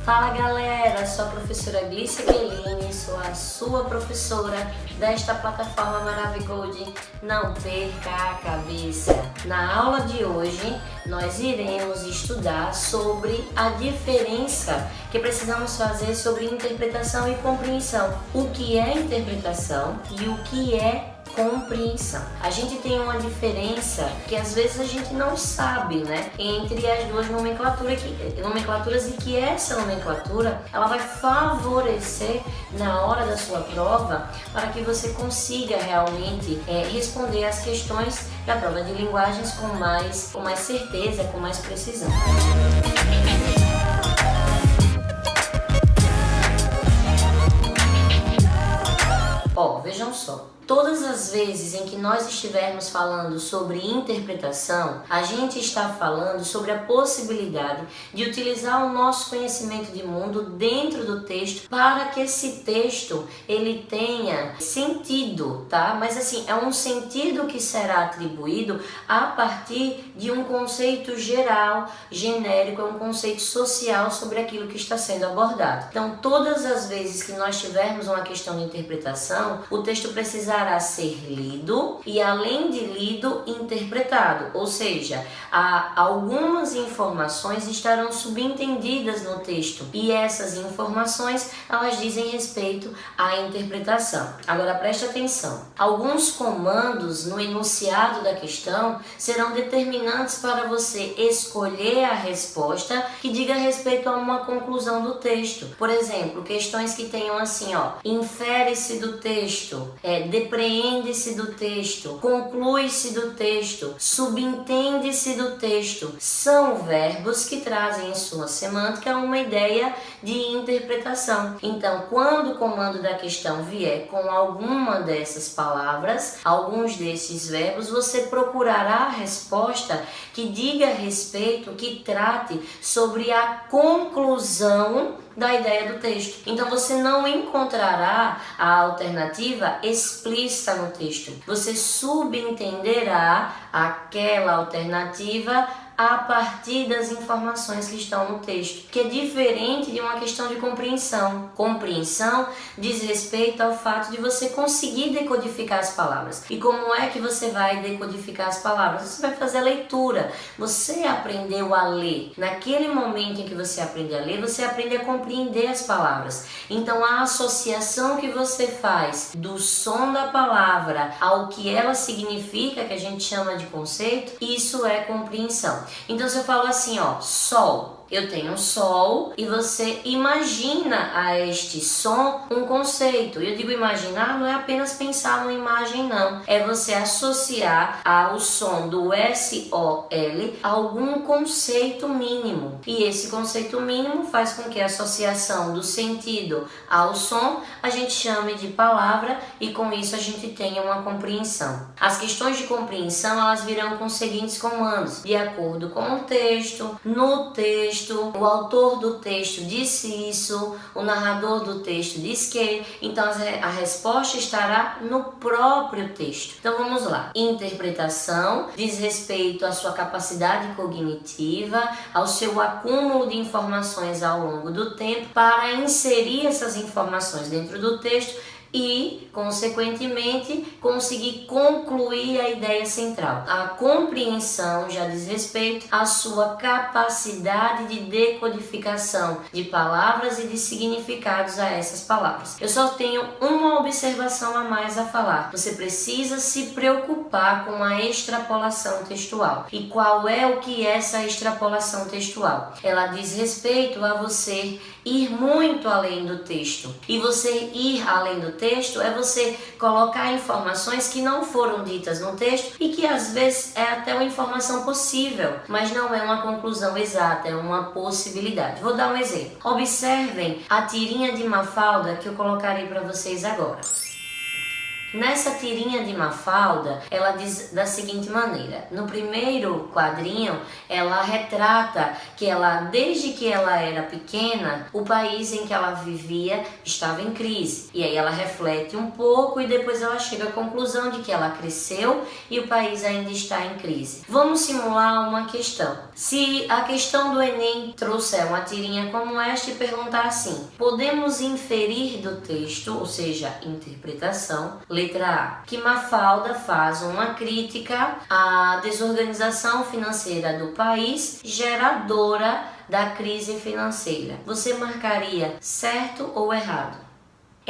Fala galera, sou a professora Glícia Quelini, sou a sua professora desta plataforma Maravigold. Não perca a cabeça! Na aula de hoje nós iremos estudar sobre a diferença que precisamos fazer sobre interpretação e compreensão. O que é interpretação e o que é compreensão. A gente tem uma diferença que às vezes a gente não sabe, né, entre as duas nomenclaturas e que essa nomenclatura ela vai favorecer na hora da sua prova para que você consiga realmente responder as questões da prova de linguagens com mais certeza, com mais precisão. Vejam só. Todas as vezes em que nós estivermos falando sobre interpretação, a gente está falando sobre a possibilidade de utilizar o nosso conhecimento de mundo dentro do texto para que esse texto ele tenha sentido, tá? Mas assim, é um sentido que será atribuído a partir de um conceito geral, genérico, é um conceito social sobre aquilo que está sendo abordado. Então, todas as vezes que nós tivermos uma questão de interpretação, o texto precisará ser lido e, além de lido, interpretado, ou seja, algumas informações estarão subentendidas no texto e essas informações elas dizem respeito à interpretação. Agora preste atenção, alguns comandos no enunciado da questão serão determinantes para você escolher a resposta que diga respeito a uma conclusão do texto. Por exemplo, questões que tenham assim, infere-se do texto, depreende-se do texto, conclui-se do texto, subentende-se do texto. São verbos que trazem em sua semântica uma ideia de interpretação. Então, quando o comando da questão vier com alguma dessas palavras, alguns desses verbos, você procurará a resposta que diga respeito, que trate sobre a conclusão da ideia do texto. Então você não encontrará a alternativa explícita no texto. Você subentenderá aquela alternativa a partir das informações que estão no texto, que é diferente de uma questão de compreensão. Compreensão diz respeito ao fato de você conseguir decodificar as palavras. E como é que você vai decodificar as palavras? Você vai fazer a leitura. Você aprendeu a ler. Naquele momento em que você aprende a ler, você aprende a compreender as palavras. Então a associação que você faz do som da palavra ao que ela significa, que a gente chama de conceito, isso é compreensão. Então se eu falo assim, sol, eu tenho um sol e você imagina a este som um conceito. Eu digo imaginar, não é apenas pensar numa imagem não, é você associar ao som do SOL algum conceito mínimo. E esse conceito mínimo faz com que a associação do sentido ao som a gente chame de palavra e com isso a gente tenha uma compreensão. As questões de compreensão elas virão com os seguintes comandos: de acordo com o texto, no texto, o autor do texto disse isso, o narrador do texto diz que. Então a resposta estará no próprio texto. Então vamos lá. Interpretação diz respeito à sua capacidade cognitiva, ao seu acúmulo de informações ao longo do tempo para inserir essas informações dentro do texto e, consequentemente, conseguir concluir a ideia central. A compreensão já diz respeito à sua capacidade de decodificação de palavras e de significados a essas palavras. Eu só tenho uma observação a mais a falar. Você precisa se preocupar com a extrapolação textual. E qual é o que é essa extrapolação textual? Ela diz respeito a você ir muito além do texto. E você ir além do texto é você colocar informações que não foram ditas no texto e que às vezes é até uma informação possível, mas não é uma conclusão exata, é uma possibilidade. Vou dar um exemplo. Observem a tirinha de Mafalda que eu colocarei para vocês agora. Nessa tirinha de Mafalda, ela diz da seguinte maneira: no primeiro quadrinho, ela retrata que ela, desde que ela era pequena, o país em que ela vivia estava em crise. E aí ela reflete um pouco e depois ela chega à conclusão de que ela cresceu e o país ainda está em crise. Vamos simular uma questão. Se a questão do Enem trouxer uma tirinha como esta e perguntar assim: podemos inferir do texto, ou seja, interpretação, letra A, que Mafalda faz uma crítica à desorganização financeira do país, geradora da crise financeira. Você marcaria certo ou errado?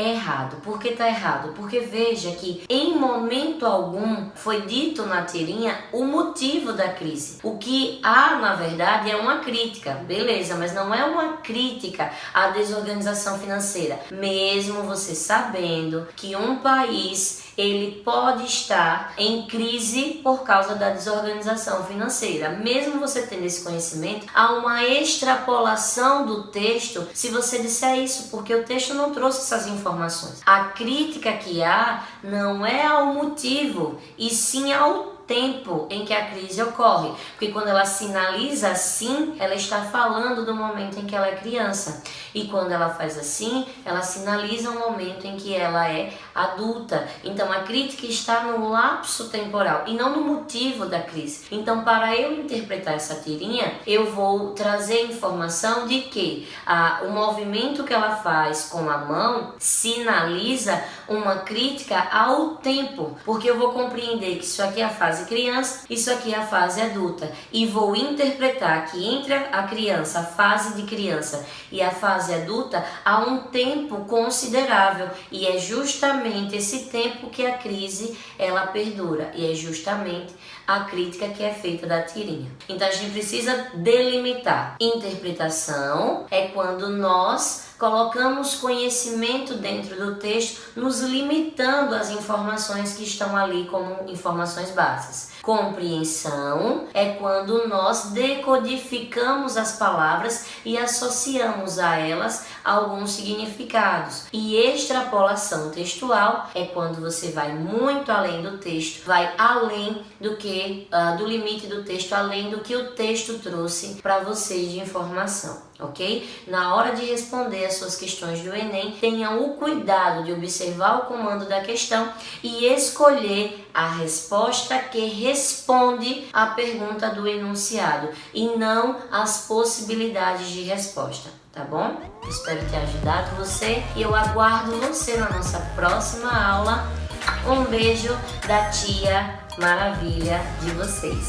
É errado. Por que tá errado? Porque veja que em momento algum foi dito na tirinha o motivo da crise. O que há, na verdade, é uma crítica, beleza, mas não é uma crítica à desorganização financeira. Mesmo você sabendo que um país ele pode estar em crise por causa da desorganização financeira. Mesmo você tendo esse conhecimento, há uma extrapolação do texto se você disser isso, porque o texto não trouxe essas informações. A crítica que há não é ao motivo, e sim ao tempo em que a crise ocorre, porque quando ela sinaliza assim, ela está falando do momento em que ela é criança, e quando ela faz assim, ela sinaliza um momento em que ela é adulta. Então a crítica está no lapso temporal e não no motivo da crise. Então, para eu interpretar essa tirinha, eu vou trazer informação de que o movimento que ela faz com a mão sinaliza uma crítica ao tempo, porque eu vou compreender que isso aqui é a fase criança, isso aqui é a fase adulta, e vou interpretar que entre a criança, a fase de criança e a fase adulta, há um tempo considerável, e é justamente esse tempo que a crise ela perdura, e é justamente a crítica que é feita da tirinha. Então a gente precisa delimitar. Interpretação é quando nós colocamos conhecimento dentro do texto, nos limitando às informações que estão ali como informações básicas. Compreensão é quando nós decodificamos as palavras e associamos a elas alguns significados. E extrapolação textual é quando você vai muito além do texto, vai além do que do limite do texto, além do que o texto trouxe para vocês de informação. Ok? Na hora de responder as suas questões do Enem, tenham o cuidado de observar o comando da questão e escolher a resposta que responde à pergunta do enunciado e não as possibilidades de resposta, tá bom? Espero ter ajudado você e eu aguardo você na nossa próxima aula. Um beijo da tia maravilha de vocês.